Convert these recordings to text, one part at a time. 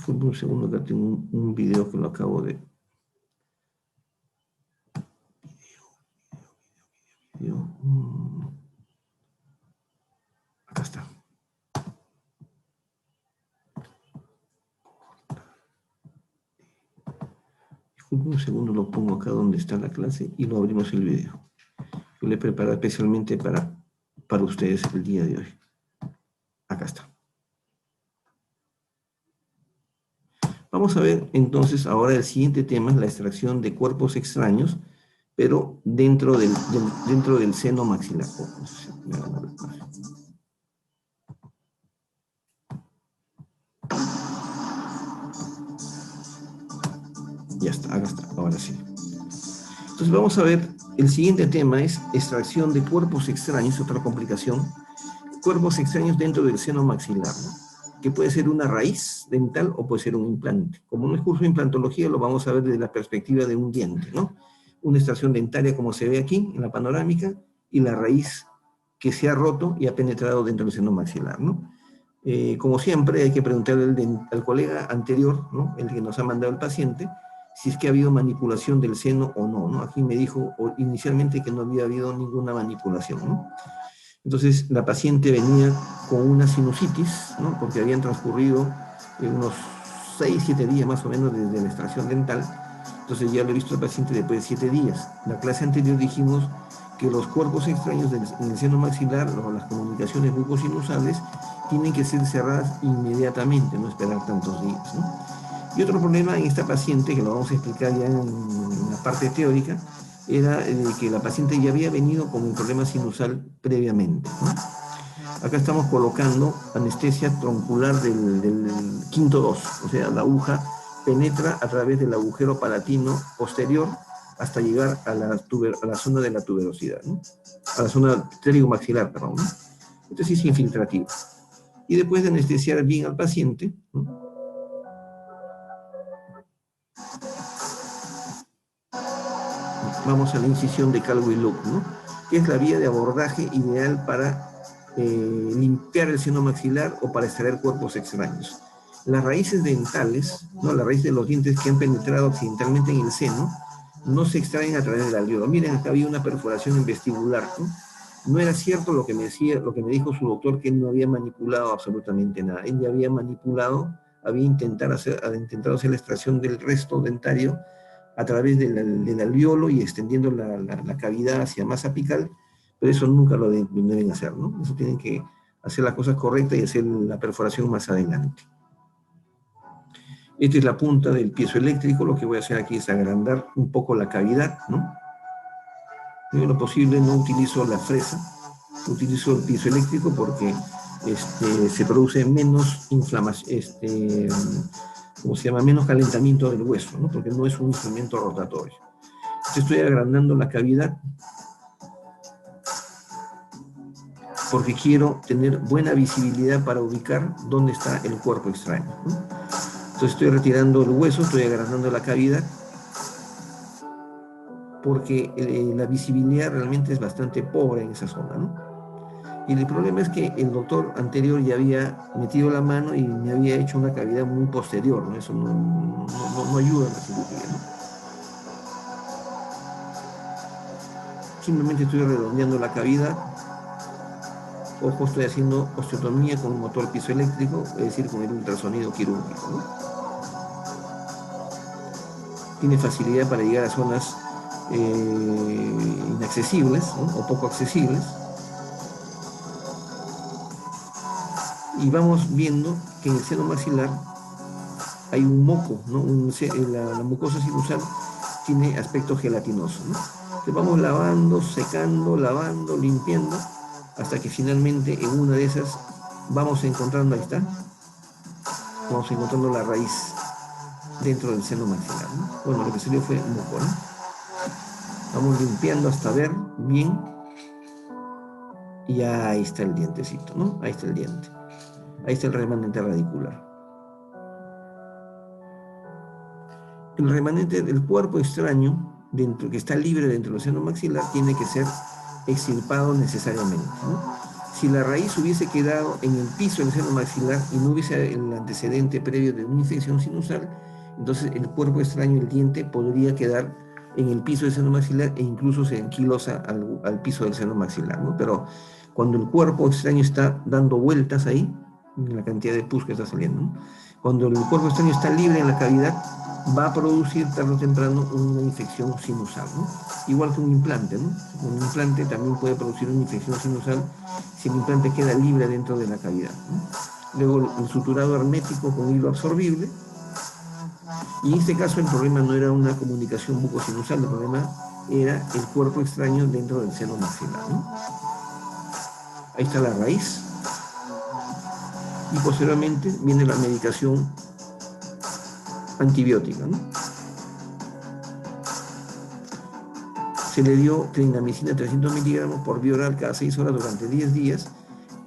Disculpe un segundo, que tengo un video que lo acabo de... Acá está. Disculpe un segundo, lo pongo acá donde está la clase y lo abrimos el video. Yo lo he preparado especialmente para ustedes el día de hoy. Acá está. Vamos a ver entonces ahora el siguiente tema, es la extracción de cuerpos extraños, pero dentro del seno maxilar. Ya está, acá está, ahora sí. Entonces vamos a ver, el siguiente tema es extracción de cuerpos extraños, otra complicación, cuerpos extraños dentro del seno maxilar, ¿no? Que puede ser una raíz dental o puede ser un implante. Como no es curso de implantología, lo vamos a ver desde la perspectiva de un diente, ¿no? Una extracción dentaria como se ve aquí en la panorámica y la raíz que se ha roto y ha penetrado dentro del seno maxilar, ¿no? Como siempre hay que preguntarle al colega anterior, ¿no? El que nos ha mandado el paciente, si es que ha habido manipulación del seno o no, ¿no? Aquí me dijo inicialmente que no había habido ninguna manipulación, ¿no? Entonces la paciente venía con una sinusitis, ¿no? Porque habían transcurrido unos 6-7 días más o menos desde la extracción dental. Entonces ya lo he visto al paciente después de 7 días. En la clase anterior dijimos que los cuerpos extraños en el seno maxilar o las comunicaciones bucosinusales tienen que ser cerradas inmediatamente, no esperar tantos días, ¿no? Y otro problema en esta paciente, que lo vamos a explicar ya en la parte teórica, era que la paciente ya había venido con un problema sinusal previamente, ¿no? Acá estamos colocando anestesia troncular del quinto 2, o sea, la aguja penetra a través del agujero palatino posterior hasta llegar a la zona de la tuberosidad, ¿no? A la zona pterigomaxilar, perdón, ¿no? Entonces es infiltrativo. Y después de anestesiar bien al paciente, ¿no? Vamos a la incisión de Calwin-Luke, ¿no? Que es la vía de abordaje ideal para limpiar el seno maxilar o para extraer cuerpos extraños. Las raíces dentales, ¿no? La raíz de los dientes que han penetrado accidentalmente en el seno, no se extraen a través del alveolo. Miren, acá había una perforación en vestibular, ¿no? No era cierto lo que me dijo su doctor, que él no había manipulado absolutamente nada. Él ya había manipulado, había intentado hacer la extracción del resto dentario a través del alveolo y extendiendo la cavidad hacia más apical, pero eso nunca lo deben hacer, ¿no? Eso tienen que hacer las cosas correctas y hacer la perforación más adelante. Esta es la punta del piezoeléctrico. Lo que voy a hacer aquí es agrandar un poco la cavidad, ¿no? En lo posible no utilizo la fresa, utilizo el piezoeléctrico porque se produce menos inflamación, ¿cómo se llama? Menos calentamiento del hueso, ¿no? Porque no es un instrumento rotatorio. Entonces estoy agrandando la cavidad porque quiero tener buena visibilidad para ubicar dónde está el cuerpo extraño, ¿no? Entonces estoy retirando el hueso, estoy agrandando la cavidad porque la visibilidad realmente es bastante pobre en esa zona, ¿no? Y el problema es que el doctor anterior ya había metido la mano y me había hecho una cavidad muy posterior, ¿no? Eso no ayuda en la cirugía, ¿no? Simplemente estoy redondeando la cavidad. Ojo, estoy haciendo osteotomía con un motor piezoeléctrico, es decir, con el ultrasonido quirúrgico, ¿no? Tiene facilidad para llegar a zonas inaccesibles, ¿no? O poco accesibles. Y vamos viendo que en el seno maxilar hay un moco, ¿no? La mucosa sinusal tiene aspecto gelatinoso, ¿no? Entonces vamos lavando, secando, lavando, limpiando, hasta que finalmente en una de esas vamos encontrando, ahí está, vamos encontrando la raíz dentro del seno maxilar, ¿no? Bueno, lo que salió fue moco, ¿no? Vamos limpiando hasta ver bien, y ya ahí está el dientecito, ¿no? Ahí está el diente. Ahí está el remanente radicular. El remanente del cuerpo extraño, que está libre dentro del seno maxilar, tiene que ser extirpado necesariamente, ¿no? si la raíz hubiese quedado en el piso del seno maxilar y no hubiese el antecedente previo de una infección sinusal, entonces el cuerpo extraño, el diente, podría quedar en el piso del seno maxilar e incluso se anquilosa al piso del seno maxilar, ¿no? Pero cuando el cuerpo extraño está dando vueltas ahí, la cantidad de pus que está saliendo, ¿no? Cuando el cuerpo extraño está libre en la cavidad, va a producir tarde o temprano una infección sinusal, ¿no? Igual que un implante, ¿no? Un implante también puede producir una infección sinusal si el implante queda libre dentro de la cavidad, ¿no? Luego el suturado hermético con hilo absorbible, y en este caso el problema no era una comunicación bucosinusal, el problema era el cuerpo extraño dentro del seno maxilar, ¿no? Ahí está la raíz, y posteriormente viene la medicación antibiótica, ¿no? Se le dio clindamicina 300 miligramos por vía oral cada 6 horas durante 10 días,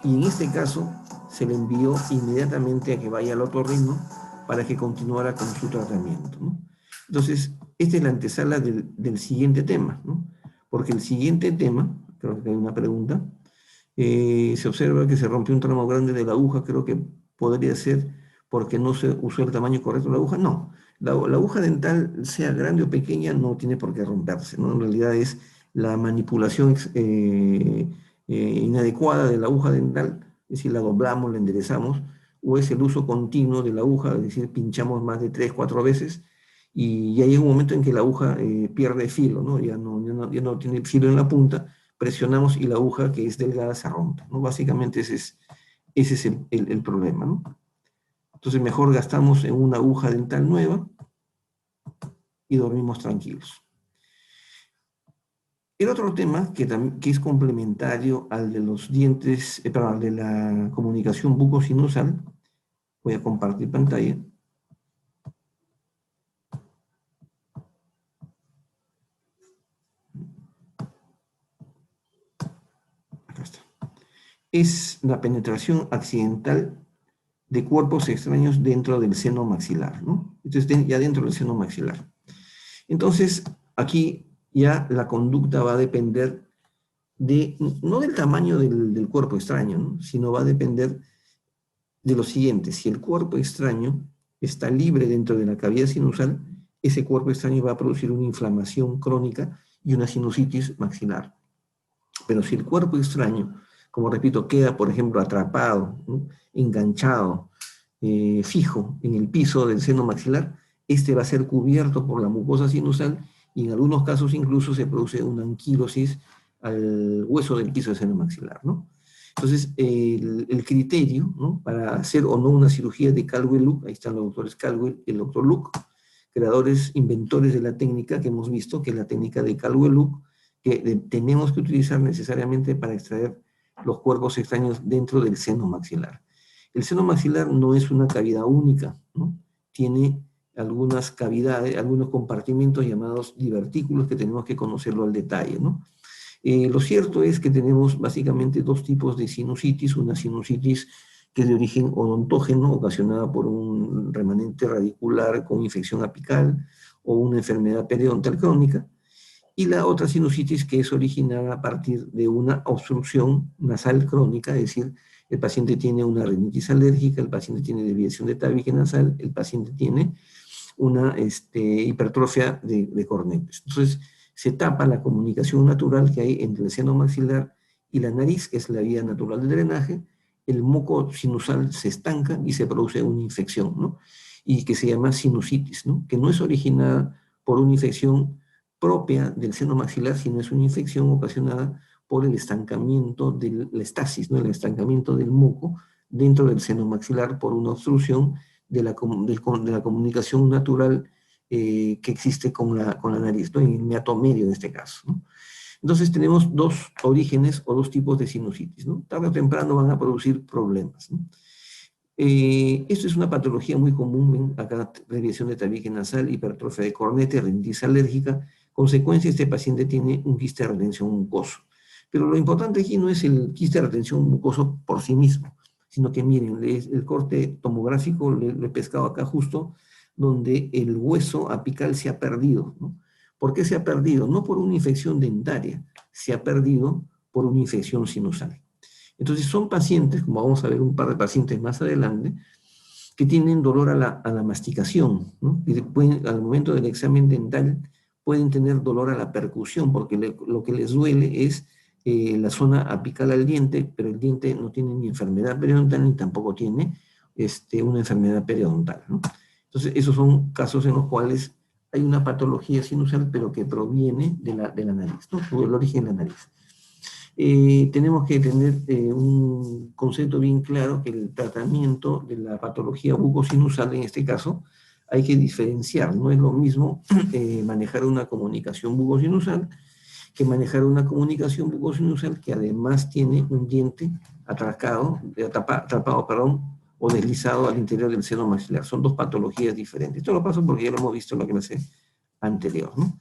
y en este caso se le envió inmediatamente a que vaya al otorrino para que continuara con su tratamiento, ¿no? Entonces, esta es la antesala del siguiente tema, ¿no? Porque el siguiente tema, creo que hay una pregunta, se observa que se rompió un tramo grande de la aguja, creo que podría ser porque no se usó el tamaño correcto de la aguja. No, la aguja dental, sea grande o pequeña, no tiene por qué romperse, ¿no? En realidad es la manipulación inadecuada de la aguja dental, es decir, la doblamos, la enderezamos, o es el uso continuo de la aguja, es decir, pinchamos más de 3, 4 veces, y ya llega un momento en que la aguja pierde filo, ¿no? Ya no tiene filo en la punta, presionamos y la aguja, que es delgada, se rompe, ¿no? Básicamente ese es el problema, ¿no? Entonces mejor gastamos en una aguja dental nueva y dormimos tranquilos. El otro tema que es complementario al de los dientes, perdón, al de la comunicación bucosinusal, voy a compartir pantalla. Acá está. Es la penetración accidental de cuerpos extraños dentro del seno maxilar, ¿no? Entonces, ya dentro del seno maxilar. Entonces, aquí ya la conducta va a depender no del tamaño del cuerpo extraño, ¿no? Sino va a depender de lo siguiente: si el cuerpo extraño está libre dentro de la cavidad sinusal, ese cuerpo extraño va a producir una inflamación crónica y una sinusitis maxilar. Pero si el cuerpo extraño, como repito, queda, por ejemplo, atrapado, ¿no? Enganchado, fijo en el piso del seno maxilar, este va a ser cubierto por la mucosa sinusal y en algunos casos incluso se produce una anquilosis al hueso del piso del seno maxilar, ¿no? Entonces, el criterio, ¿no?, para hacer o no una cirugía de Caldwell-Luke, ahí están los doctores Caldwell y el doctor Luke, creadores, inventores de la técnica que hemos visto, que es la técnica de Caldwell-Luke, que tenemos que utilizar necesariamente para extraer los cuerpos extraños dentro del seno maxilar. El seno maxilar no es una cavidad única, ¿no? Tiene algunas cavidades, algunos compartimentos llamados divertículos que tenemos que conocerlo al detalle, ¿no? Lo cierto es que tenemos básicamente dos tipos de sinusitis: una sinusitis que es de origen odontógeno, ocasionada por un remanente radicular con infección apical o una enfermedad periodontal crónica, y la otra sinusitis que es originada a partir de una obstrucción nasal crónica, es decir, el paciente tiene una rinitis alérgica, el paciente tiene desviación de tabique nasal, el paciente tiene una hipertrofia de cornetes. Entonces, se tapa la comunicación natural que hay entre el seno maxilar y la nariz, que es la vía natural de drenaje, el moco sinusal se estanca y se produce una infección, ¿no? Y que se llama sinusitis, ¿no? Que no es originada por una infección propia del seno maxilar, sino es una infección ocasionada por el estancamiento de la estasis, ¿no? El estancamiento del moco dentro del seno maxilar por una obstrucción de la comunicación natural que existe con la nariz, ¿no? En el meato medio en este caso, ¿no? Entonces tenemos dos orígenes o dos tipos de sinusitis, ¿no? Tarde o temprano van a producir problemas, ¿no? Esto es una patología muy común: ven acá, desviación de tabique nasal, hipertrofia de cornete, rinitis alérgica. Consecuencia, este paciente tiene un quiste de retención mucoso. Pero lo importante aquí no es el quiste de retención mucoso por sí mismo, sino que miren, el corte tomográfico lo he pescado acá justo donde el hueso apical se ha perdido, ¿no? ¿Por qué se ha perdido? No por una infección dentaria, se ha perdido por una infección sinusal. Entonces son pacientes, como vamos a ver un par de pacientes más adelante, que tienen dolor a la masticación, ¿no? Y al momento del examen dental pueden tener dolor a la percusión, porque lo que les duele es la zona apical al diente, pero el diente no tiene ni enfermedad periodontal ni tampoco tiene una enfermedad periodontal, ¿no? Entonces, esos son casos en los cuales hay una patología sinusal, pero que proviene de la nariz, ¿no? Por el origen de la nariz. Tenemos que tener un concepto bien claro que el tratamiento de la patología bucosinusal, en este caso, hay que diferenciar. No es lo mismo manejar una comunicación bucosinusal que manejar una comunicación bucosinusal que además tiene un diente atrapado, o deslizado al interior del seno maxilar. Son dos patologías diferentes. Esto lo paso porque ya lo hemos visto en la clase anterior, ¿no?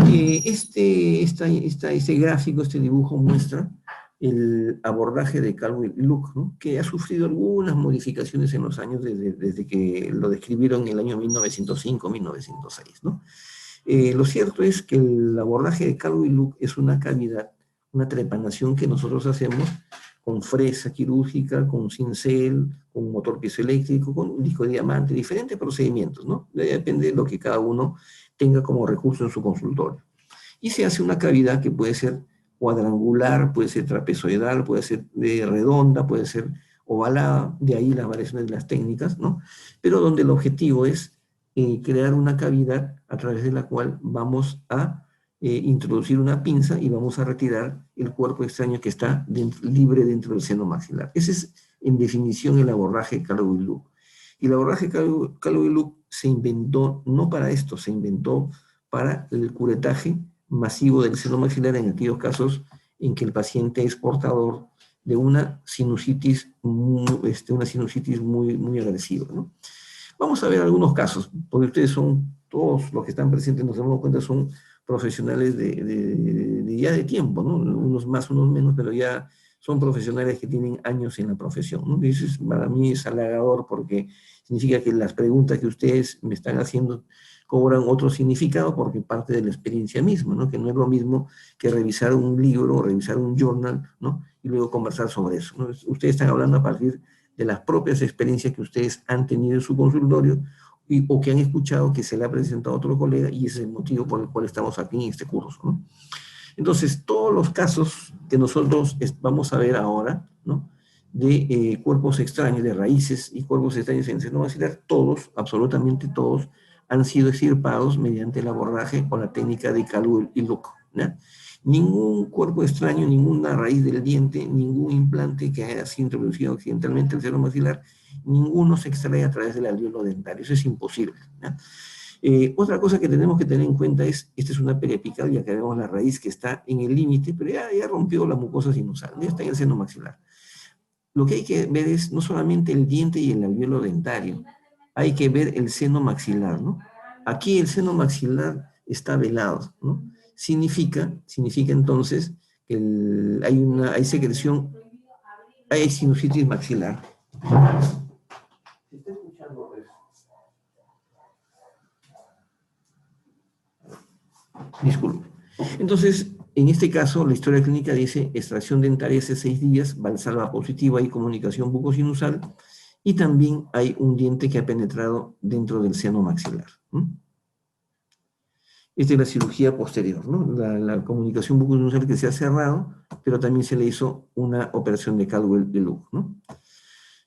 Este gráfico, este dibujo muestra el abordaje de Calvo y Luke, ¿no? Que ha sufrido algunas modificaciones en los años desde que lo describieron en el año 1905-1906, ¿no? Lo cierto es que el abordaje de Calvo y Luke es una cavidad, una trepanación que nosotros hacemos con fresa quirúrgica, con cincel, con motor piezoeléctrico, con un disco de diamante, diferentes procedimientos, ¿no? Depende de lo que cada uno tenga como recurso en su consultorio. Y se hace una cavidad que puede ser cuadrangular, puede ser trapezoidal, puede ser redonda, puede ser ovalada, de ahí las variaciones de las técnicas, ¿no? Pero donde el objetivo es crear una cavidad a través de la cual vamos a introducir una pinza y vamos a retirar el cuerpo extraño que está libre dentro del seno maxilar. Ese es, en definición, el abordaje Calvo y Luke. Y el abordaje Calvo y Luke se inventó no para esto, se inventó para el curetaje masivo del seno maxilar en aquellos casos en que el paciente es portador de una sinusitis muy agresiva, ¿no? Vamos a ver algunos casos, porque ustedes son, todos los que están presentes, nos damos cuenta, son profesionales ya de tiempo, ¿no? Unos más, unos menos, pero ya son profesionales que tienen años en la profesión, ¿no? Y eso para mí es halagador porque significa que las preguntas que ustedes me están haciendo cobran otro significado porque parte de la experiencia misma, ¿no? Que no es lo mismo que revisar un libro o revisar un journal, ¿no? Y luego conversar sobre eso, ¿no? Ustedes están hablando a partir de las propias experiencias que ustedes han tenido en su consultorio o que han escuchado que se le ha presentado a otro colega, y ese es el motivo por el cual estamos aquí en este curso, ¿no? Entonces, todos los casos que nosotros vamos a ver ahora, ¿no? De cuerpos extraños, de raíces y cuerpos extraños en el seno maxilar, todos, absolutamente todos, han sido extirpados mediante el abordaje o la técnica de Calvo y Luke, ¿no? Ningún cuerpo extraño, ninguna raíz del diente, ningún implante que haya sido introducido accidentalmente al seno maxilar, ninguno se extrae a través del alvéolo dentario. Eso es imposible, ¿no? Otra cosa que tenemos que tener en cuenta es, esta es una periapical, ya que vemos la raíz que está en el límite, pero ya rompió la mucosa sinusal, ya está en el seno maxilar. Lo que hay que ver es no solamente el diente y el alvéolo dentario, hay que ver el seno maxilar, ¿no? Aquí el seno maxilar está velado, ¿no? Significa entonces que hay secreción, hay sinusitis maxilar. ¿Se está escuchando eso? Disculpe. Entonces, en este caso, la historia clínica dice extracción dentaria hace 6 días, valsalva positiva y comunicación bucosinusal, y también hay un diente que ha penetrado dentro del seno maxilar. Esta es la cirugía posterior, ¿no? La comunicación bucosinusal que se ha cerrado, pero también se le hizo una operación de Caldwell de Luke, ¿no?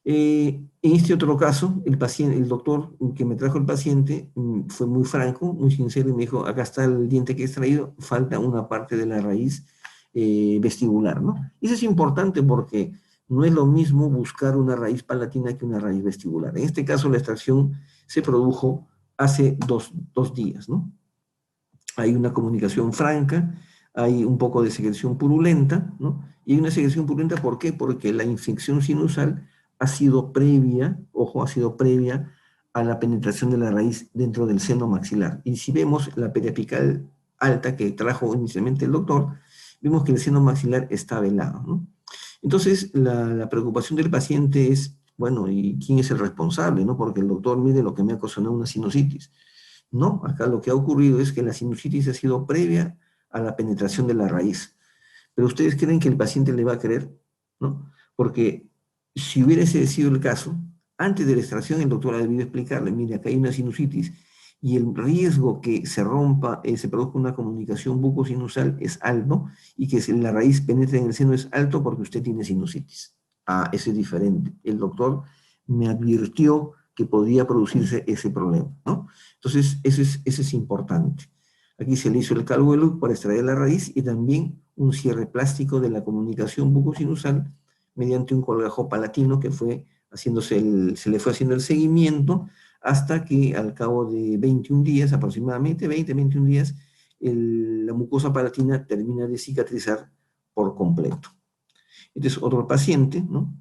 En este otro caso, el doctor que me trajo el paciente fue muy franco, muy sincero, y me dijo, acá está el diente que he extraído, falta una parte de la raíz vestibular, ¿no? Y eso es importante porque no es lo mismo buscar una raíz palatina que una raíz vestibular. En este caso, la extracción se produjo hace dos días, ¿no? Hay una comunicación franca, hay un poco de secreción purulenta, ¿no? Y hay una secreción purulenta, ¿por qué? Porque la infección sinusal ha sido previa, ojo, ha sido previa a la penetración de la raíz dentro del seno maxilar. Y si vemos la periapical alta que trajo inicialmente el doctor, vemos que el seno maxilar está velado, ¿no? Entonces, la preocupación del paciente es, bueno, ¿y quién es el responsable, no? Porque el doctor mide lo que me ha ocasionado una sinusitis. No, acá lo que ha ocurrido es que la sinusitis ha sido previa a la penetración de la raíz. Pero ustedes creen que el paciente le va a creer, ¿no? Porque si hubiese sido el caso, antes de la extracción el doctor ha debido explicarle, mire, acá hay una sinusitis y el riesgo que se rompa, se produzca una comunicación bucosinusal es alto y que la raíz penetre en el seno es alto porque usted tiene sinusitis. Ah, eso es diferente. El doctor me advirtió que podía producirse ese problema, ¿no? Entonces, eso es importante. Aquí se le hizo el calvo de Luc para extraer la raíz y también un cierre plástico de la comunicación bucosinusal mediante un colgajo palatino que fue se le fue haciendo el seguimiento hasta que al cabo de 21 días, aproximadamente 20-21 días, la mucosa palatina termina de cicatrizar por completo. Este es otro paciente, ¿no?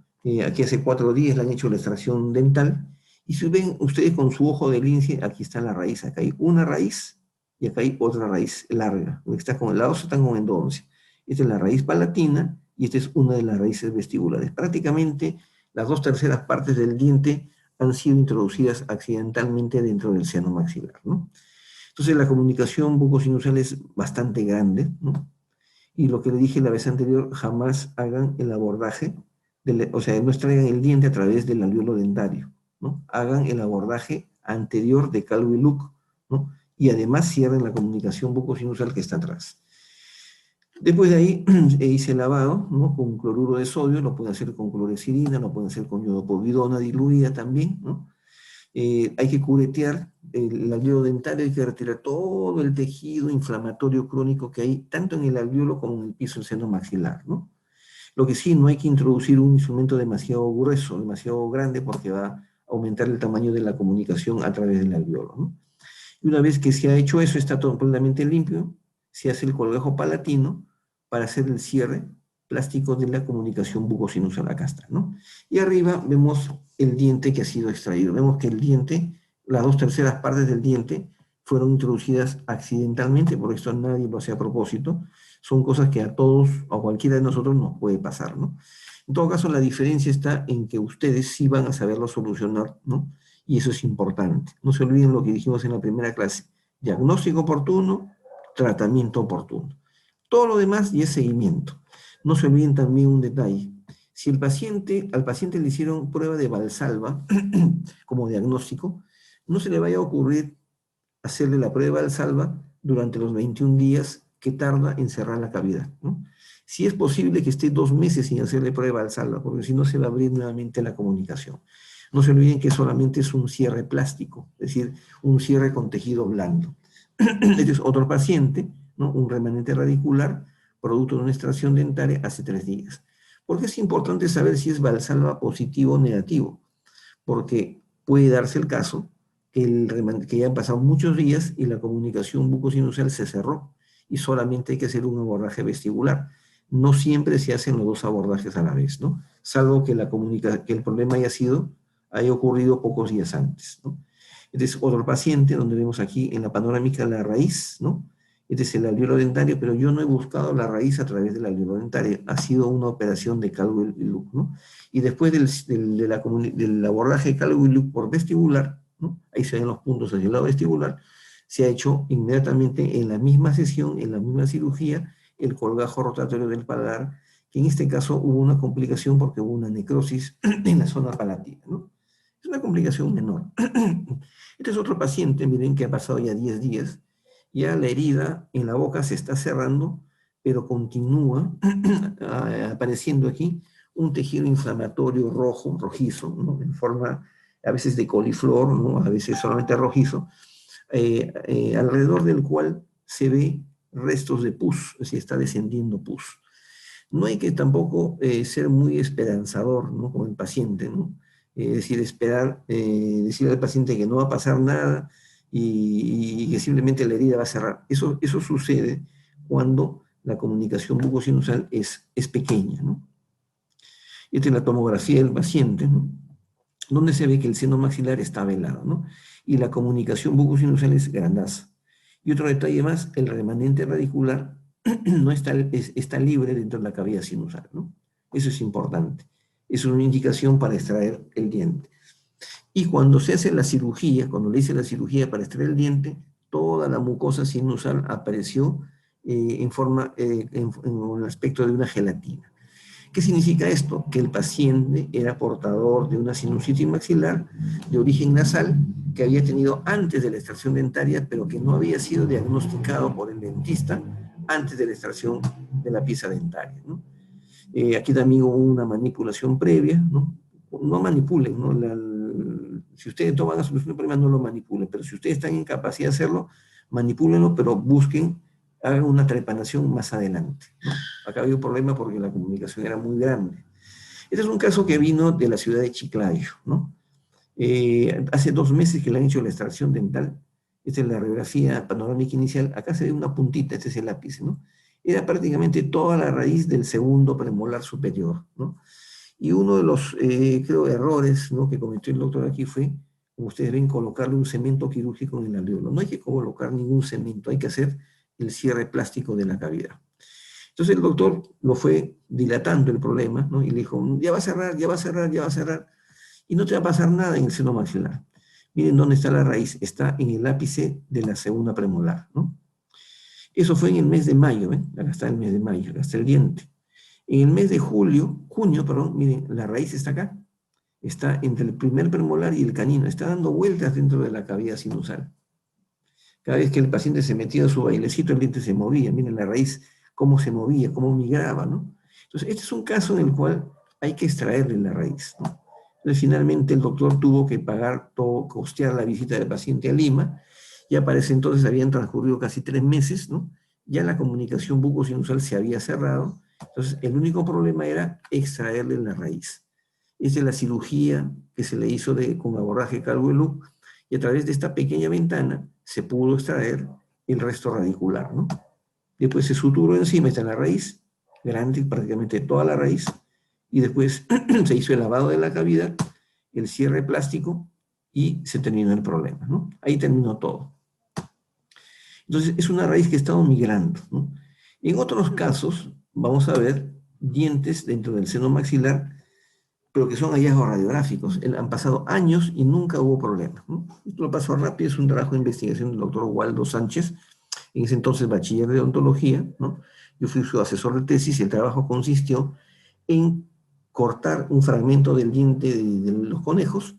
Aquí hace 4 días le han hecho la extracción dental, y si ven ustedes con su ojo de lince, aquí está la raíz, acá hay una raíz, y acá hay otra raíz larga, que está con el lado, están con endodoncia. Esta es la raíz palatina, y esta es una de las raíces vestibulares. Prácticamente las 2/3 partes del diente han sido introducidas accidentalmente dentro del seno maxilar, ¿no? Entonces la comunicación bucosinusal es bastante grande, ¿no? Y lo que le dije la vez anterior, jamás hagan el abordaje, o sea, no extraigan el diente a través del alvéolo dentario, ¿no? Hagan el abordaje anterior de calvo y Luc, ¿no? Y además cierren la comunicación bucosinusal que está atrás. Después de ahí hice lavado, ¿no? Con cloruro de sodio, lo pueden hacer con clorexidina, lo pueden hacer con iodopovidona diluida también, ¿no? Hay que curetear el alvéolo dentario, hay que retirar todo el tejido inflamatorio crónico que hay, tanto en el alvéolo como en el piso del seno maxilar, ¿no? Lo que sí, no hay que introducir un instrumento demasiado grueso, demasiado grande, porque va a aumentar el tamaño de la comunicación a través del alvéolo, ¿no? Y una vez que se ha hecho eso, está todo completamente limpio, se hace el colgajo palatino para hacer el cierre plástico de la comunicación bucosinusal. Acá está, ¿no? Y arriba vemos el diente que ha sido extraído. Vemos que el diente, las 2/3 partes del diente, fueron introducidas accidentalmente, por esto nadie lo hace a propósito. Son cosas que a todos, a cualquiera de nosotros nos puede pasar, ¿no? En todo caso, la diferencia está en que ustedes sí van a saberlo solucionar, ¿no? Y eso es importante. No se olviden lo que dijimos en la primera clase. Diagnóstico oportuno, tratamiento oportuno. Todo lo demás ya es seguimiento. No se olviden también un detalle. Si al paciente le hicieron prueba de Valsalva como diagnóstico, no se le vaya a ocurrir hacerle la prueba de Valsalva durante los 21 días que tarda en cerrar la cavidad, ¿no? Si es posible que esté 2 meses sin hacerle prueba de Valsalva, porque si no se va a abrir nuevamente la comunicación. No se olviden que solamente es un cierre plástico, es decir, un cierre con tejido blando. Este es otro paciente, ¿no? Un remanente radicular, producto de una extracción dentaria hace 3 días. ¿Por qué es importante saber si es Valsalva positivo o negativo? Porque puede darse el caso que ya han pasado muchos días y la comunicación bucosinusal se cerró y solamente hay que hacer un abordaje vestibular. No siempre se hacen los 2 abordajes a la vez, ¿no? Salvo que que el problema haya ocurrido pocos días antes, ¿no? Este es otro paciente donde vemos aquí en la panorámica la raíz, ¿no? Este es el alvéolo dentario, pero yo no he buscado la raíz a través del alvéolo dentario. Ha sido una operación de calvo y Luc, ¿no? Y después del abordaje de calvo y Luc por vestibular, ¿no? Ahí se ven los puntos hacia el lado vestibular, se ha hecho inmediatamente en la misma sesión, en la misma cirugía, el colgajo rotatorio del paladar, que en este caso hubo una complicación porque hubo una necrosis en la zona palatina, ¿no? Es una complicación menor. Este es otro paciente, miren que ha pasado ya 10 días, ya la herida en la boca se está cerrando, pero continúa apareciendo aquí un tejido inflamatorio rojo, rojizo, ¿no? En forma a veces de coliflor, ¿no? A veces solamente rojizo, alrededor del cual se ve restos de pus, es decir, está descendiendo pus. No hay que tampoco ser muy esperanzador, ¿no? Con el paciente, ¿no? Es decir, decirle al paciente que no va a pasar nada y que simplemente la herida va a cerrar. Eso sucede cuando la comunicación bucosinusal es pequeña, ¿no? Esta es la tomografía del paciente, ¿no? Donde se ve que el seno maxilar está velado, ¿no? Y la comunicación bucosinusal es grandaza. Y otro detalle más, el remanente radicular no está libre dentro de la cavidad sinusal, ¿no? Eso es importante. Es una indicación para extraer el diente. Y cuando se hace la cirugía, cuando le hice la cirugía para extraer el diente, toda la mucosa sinusal apareció en el aspecto de una gelatina. ¿Qué significa esto? Que el paciente era portador de una sinusitis maxilar de origen nasal que había tenido antes de la extracción dentaria, pero que no había sido diagnosticado por el dentista antes de la extracción de la pieza dentaria, ¿no? Aquí también hubo una manipulación previa, ¿no? No manipulen, ¿no? Si ustedes toman la solución del problema, no lo manipulen, pero si ustedes están en capacidad de hacerlo, manipúlenlo, pero busquen, hagan una trepanación más adelante, ¿no? Acá había un problema porque la comunicación era muy grande. Este es un caso que vino de la ciudad de Chiclayo, ¿no? Hace 2 meses que le han hecho la extracción dental. Esta es la radiografía panorámica inicial. Acá se ve una puntita, este es el ápice, ¿no? Era prácticamente toda la raíz del segundo premolar superior, ¿no? Y uno de los, creo, errores, ¿no?, que cometió el doctor aquí fue, como ustedes ven, colocarle un cemento quirúrgico en el alveolo. No hay que colocar ningún cemento, hay que hacer el cierre plástico de la cavidad. Entonces el doctor lo fue dilatando el problema, ¿no? Y le dijo, ya va a cerrar, ya va a cerrar, ya va a cerrar, y no te va a pasar nada en el seno maxilar. Miren dónde está la raíz, está en el ápice de la segunda premolar, ¿no? Eso fue en el mes de mayo, ¿ven? Acá está el mes de mayo, acá está el diente. En el mes de junio, perdón, miren, la raíz está acá. Está entre el primer premolar y el canino. Está dando vueltas dentro de la cavidad sinusal. Cada vez que el paciente se metía a su bailecito, el diente se movía. Miren la raíz, cómo se movía, cómo migraba, ¿no? Entonces, este es un caso en el cual hay que extraerle la raíz, ¿no? Entonces, finalmente el doctor tuvo que pagar todo, costear la visita del paciente a Lima. Ya para ese entonces habían transcurrido casi 3 meses, ¿no? Ya la comunicación bucosinusal se había cerrado. Entonces, el único problema era extraerle la raíz. Esa es la cirugía que se le hizo con abordaje Calvo-Eluc, y a través de esta pequeña ventana se pudo extraer el resto radicular, ¿no? Después se suturó encima, está la raíz, grande, prácticamente toda la raíz, y después se hizo el lavado de la cavidad, el cierre plástico, y se terminó el problema, ¿no? Ahí terminó todo. Entonces, es una raíz que ha estado migrando, ¿no? En otros casos, vamos a ver dientes dentro del seno maxilar, pero que son hallazgos radiográficos. Han pasado años y nunca hubo problema, ¿no? Esto lo paso rápido, es un trabajo de investigación del doctor Waldo Sánchez, en ese entonces bachiller de odontología, ¿no? Yo fui su asesor de tesis y el trabajo consistió en cortar un fragmento del diente de los conejos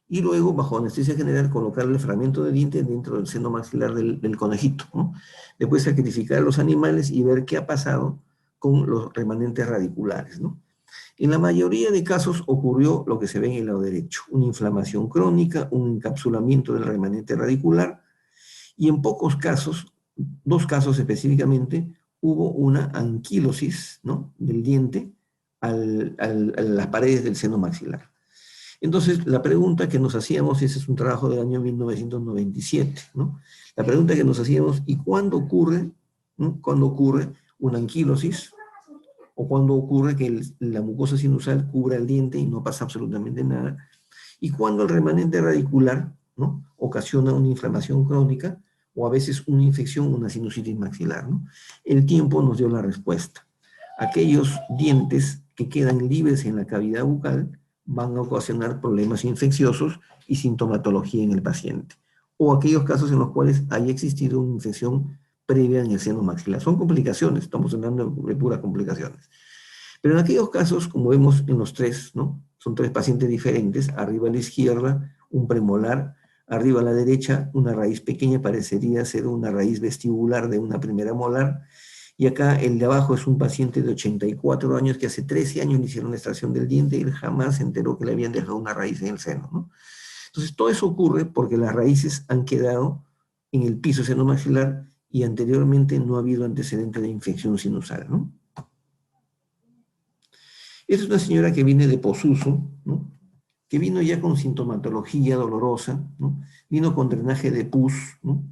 y luego, bajo anestesia general, colocarle el fragmento de diente dentro del seno maxilar del conejito, ¿no? Después sacrificar a los animales y ver qué ha pasado con los remanentes radiculares, ¿no? En la mayoría de casos ocurrió lo que se ve en el lado derecho, una inflamación crónica, un encapsulamiento del remanente radicular, y en pocos casos, 2 casos específicamente, hubo una anquilosis, ¿no?, del diente a las paredes del seno maxilar. Entonces, la pregunta que nos hacíamos, ese es un trabajo del año 1997, ¿no? La pregunta que nos hacíamos, ¿y cuándo ocurre, ¿no?, cuándo ocurre una anquilosis? O cuando ocurre que la mucosa sinusal cubra el diente y no pasa absolutamente nada, y cuando el remanente radicular, ¿no?, ocasiona una inflamación crónica, o a veces una infección, una sinusitis maxilar, ¿no? El tiempo nos dio la respuesta. Aquellos dientes que quedan libres en la cavidad bucal van a ocasionar problemas infecciosos y sintomatología en el paciente, o aquellos casos en los cuales haya existido una infección previa en el seno maxilar. Son complicaciones, estamos hablando de puras complicaciones. Pero en aquellos casos, como vemos en los 3, ¿no?, son 3 pacientes diferentes, arriba a la izquierda un premolar, arriba a la derecha una raíz pequeña, parecería ser una raíz vestibular de una primera molar, y acá el de abajo es un paciente de 84 años que hace 13 años le hicieron la extracción del diente y él jamás se enteró que le habían dejado una raíz en el seno, ¿no? Entonces todo eso ocurre porque las raíces han quedado en el piso senomaxilar y anteriormente no ha habido antecedente de infección sinusal, ¿no? Esta es una señora que viene de Posuso, ¿no?, que vino ya con sintomatología dolorosa, ¿no?, vino con drenaje de pus, ¿no?,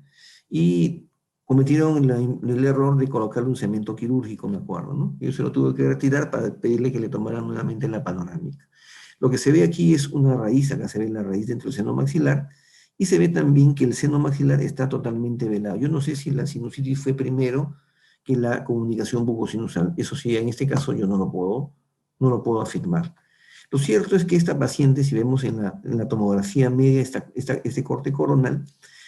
y cometieron el error de colocarle un cemento quirúrgico, me acuerdo, ¿no? Yo se lo tuve que retirar para pedirle que le tomaran nuevamente la panorámica. Lo que se ve aquí es una raíz, acá se ve la raíz dentro del seno maxilar, y se ve también que el seno maxilar está totalmente velado. Yo no sé si la sinusitis fue primero que la comunicación bucosinusal. Eso sí, en este caso yo no lo puedo afirmar. Lo cierto es que esta paciente, si vemos en la tomografía media, este corte coronal,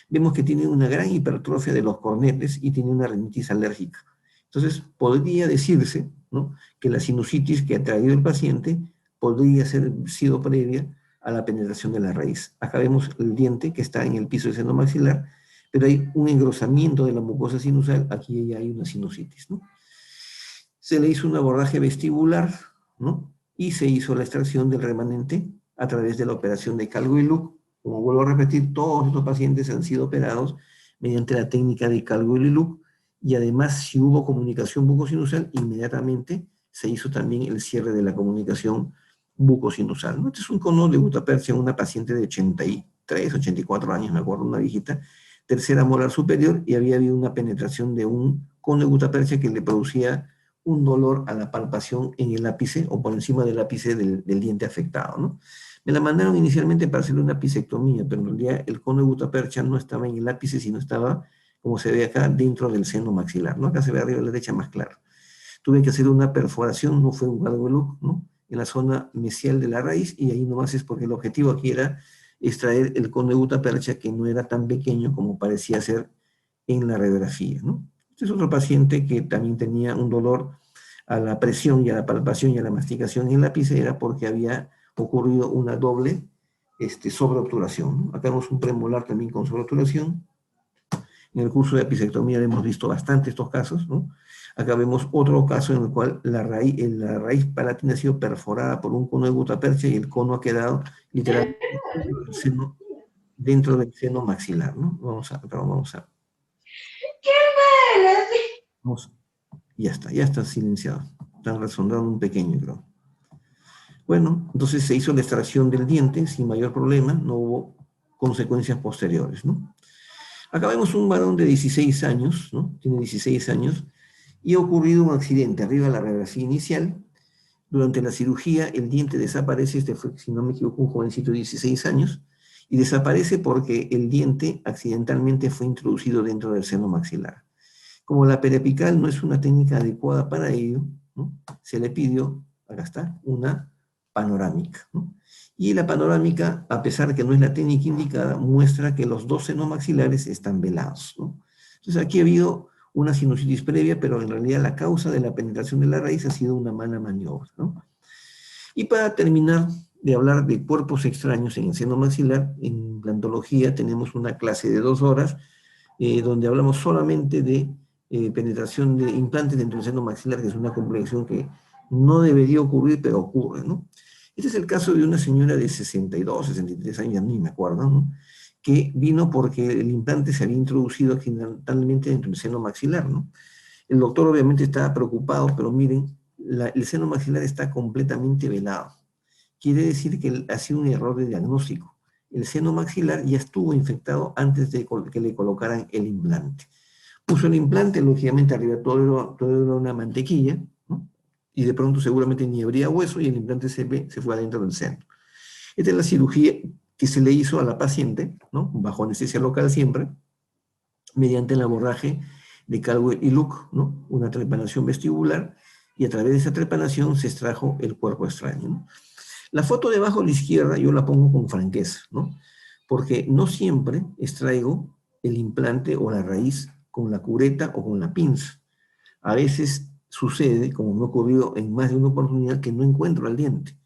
vemos que tiene una gran hipertrofia de los cornetes y tiene una rinitis alérgica. Entonces, podría decirse, ¿no?, que la sinusitis que ha traído el paciente podría ser sido previa a la penetración de la raíz. Acá vemos el diente que está en el piso del seno maxilar, pero hay un engrosamiento de la mucosa sinusal, aquí ya hay una sinusitis, ¿no? Se le hizo un abordaje vestibular, ¿no?, y se hizo la extracción del remanente a través de la operación de Calgo y Luc. Como vuelvo a repetir, todos estos pacientes han sido operados mediante la técnica de Calgo y Luc, y además, si hubo comunicación bucosinusal, inmediatamente se hizo también el cierre de la comunicación bucosinusal, ¿no? Este es un cono de gutapercha en una paciente de 83, 84 años, me acuerdo, una viejita, tercera molar superior, y había habido una penetración de un cono de gutapercha que le producía un dolor a la palpación en el ápice o por encima del ápice del diente afectado, ¿no? Me la mandaron inicialmente para hacerle una apicectomía, pero en realidad el cono de gutapercha no estaba en el ápice, sino estaba, como se ve acá, dentro del seno maxilar, ¿no? Acá se ve arriba a la derecha más claro. Tuve que hacer una perforación, no fue un Galgo-Luc, ¿no?, en la zona mesial de la raíz, y ahí nomás es porque el objetivo aquí era extraer el cono de gutapercha, que no era tan pequeño como parecía ser en la radiografía, ¿no? Este es otro paciente que también tenía un dolor a la presión y a la palpación y a la masticación en la ápice, era porque había ocurrido una doble sobreobturación, ¿no? Acá vemos un premolar también con sobreobturación. En el curso de apicectomía hemos visto bastante estos casos, ¿no? Acá vemos otro caso en el cual la raíz palatina ha sido perforada por un cono de gutapercha y el cono ha quedado literalmente dentro del seno maxilar, ¿no? Vamos, ya está silenciado. Están resonando un pequeño, creo. Bueno, entonces se hizo la extracción del diente sin mayor problema, no hubo consecuencias posteriores, ¿no? Acá vemos un varón de 16 años, ¿no? Tiene 16 años, y ha ocurrido un accidente. Arriba la radiografía inicial. Durante la cirugía el diente desaparece, fue, si no me equivoco, un jovencito de 16 años, y desaparece porque el diente accidentalmente fue introducido dentro del seno maxilar. Como la periapical no es una técnica adecuada para ello, ¿no?, se le pidió, acá está, una panorámica, ¿no? Y la panorámica, a pesar de que no es la técnica indicada, muestra que los dos senos maxilares están velados, ¿no? Entonces aquí ha habido una sinusitis previa, pero en realidad la causa de la penetración de la raíz ha sido una mala maniobra, ¿no? Y para terminar de hablar de cuerpos extraños en el seno maxilar, en implantología tenemos una clase de 2 horas, donde hablamos solamente de penetración de implantes dentro del seno maxilar, que es una complicación que no debería ocurrir, pero ocurre, ¿no? Este es el caso de una señora de 62, 63 años, a mí me acuerdo, ¿no?, que vino porque el implante se había introducido accidentalmente dentro del seno maxilar, ¿no? El doctor obviamente estaba preocupado, pero miren, el seno maxilar está completamente velado. Quiere decir que ha sido un error de diagnóstico. El seno maxilar ya estuvo infectado antes de que le colocaran el implante. Puso el implante, lógicamente arriba todo era una mantequilla, ¿no?, y de pronto seguramente ni habría hueso y el implante se fue adentro del seno. Esta es la cirugía que se le hizo a la paciente, ¿no?, bajo anestesia local siempre, mediante el abordaje de Calgo y Luc, ¿no?, una trepanación vestibular, y a través de esa trepanación se extrajo el cuerpo extraño, ¿no? La foto de abajo a la izquierda yo la pongo con franqueza, ¿no?, porque no siempre extraigo el implante o la raíz con la cureta o con la pinza. A veces sucede, como me ha ocurrido en más de una oportunidad, que no encuentro el diente,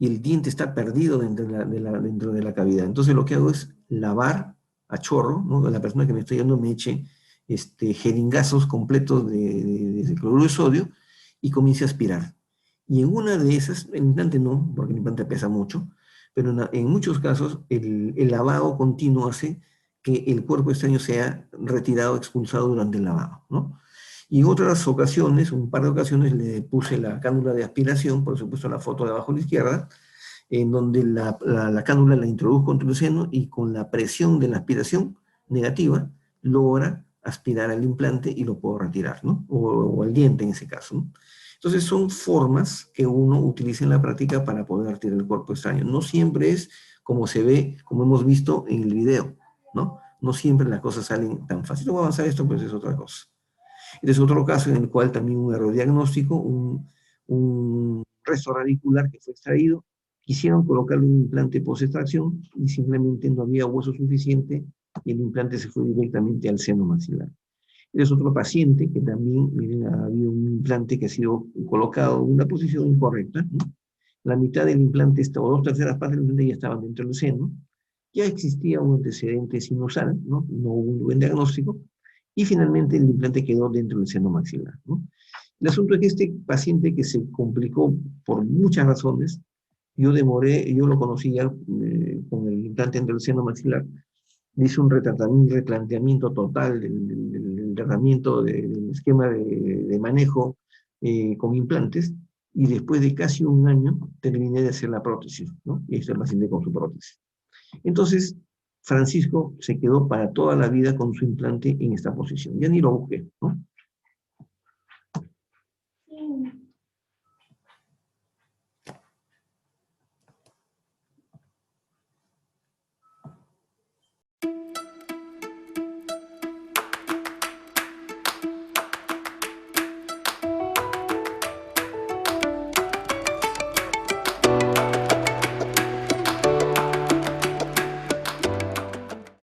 y el diente está perdido dentro de la cavidad. Entonces lo que hago es lavar a chorro, ¿no?, la persona que me estoy dando me eche jeringazos completos de cloruro de sodio y comience a aspirar. Y en una de esas, el implante no, porque el implante pesa mucho, pero en muchos casos el lavado continuo hace que el cuerpo extraño sea retirado, expulsado durante el lavado, ¿no? Y en otras ocasiones, un par de ocasiones, le puse la cánula de aspiración, por supuesto la foto de abajo a la izquierda, en donde la cánula la introduzco entre el seno y con la presión de la aspiración negativa logra aspirar al implante y lo puedo retirar, ¿no?, o al diente en ese caso, ¿no? Entonces son formas que uno utiliza en la práctica para poder retirar el cuerpo extraño. No siempre es como se ve, como hemos visto en el video, ¿no? No siempre las cosas salen tan fácil. No voy a avanzar esto, pues es otra cosa. Este es otro caso en el cual también un error diagnóstico, un resto radicular que fue extraído, quisieron colocarle un implante post-extracción y simplemente no había hueso suficiente y el implante se fue directamente al seno maxilar. Es otro paciente que también, miren, ha habido un implante que ha sido colocado en una posición incorrecta, ¿no? La mitad del implante, o dos terceras partes del implante ya estaban dentro del seno, ya existía un antecedente sinusal, ¿no? No hubo un buen diagnóstico, y finalmente el implante quedó dentro del seno maxilar, ¿no? El asunto es que este paciente que se complicó por muchas razones, yo lo conocí ya con el implante dentro del seno maxilar, hice un replanteamiento total del tratamiento, del esquema de manejo con implantes, y después de casi un año terminé de hacer la prótesis, ¿no? Y hice el paciente con su prótesis. Entonces, Francisco se quedó para toda la vida con su implante en esta posición. Ya ni lo busqué, ¿no?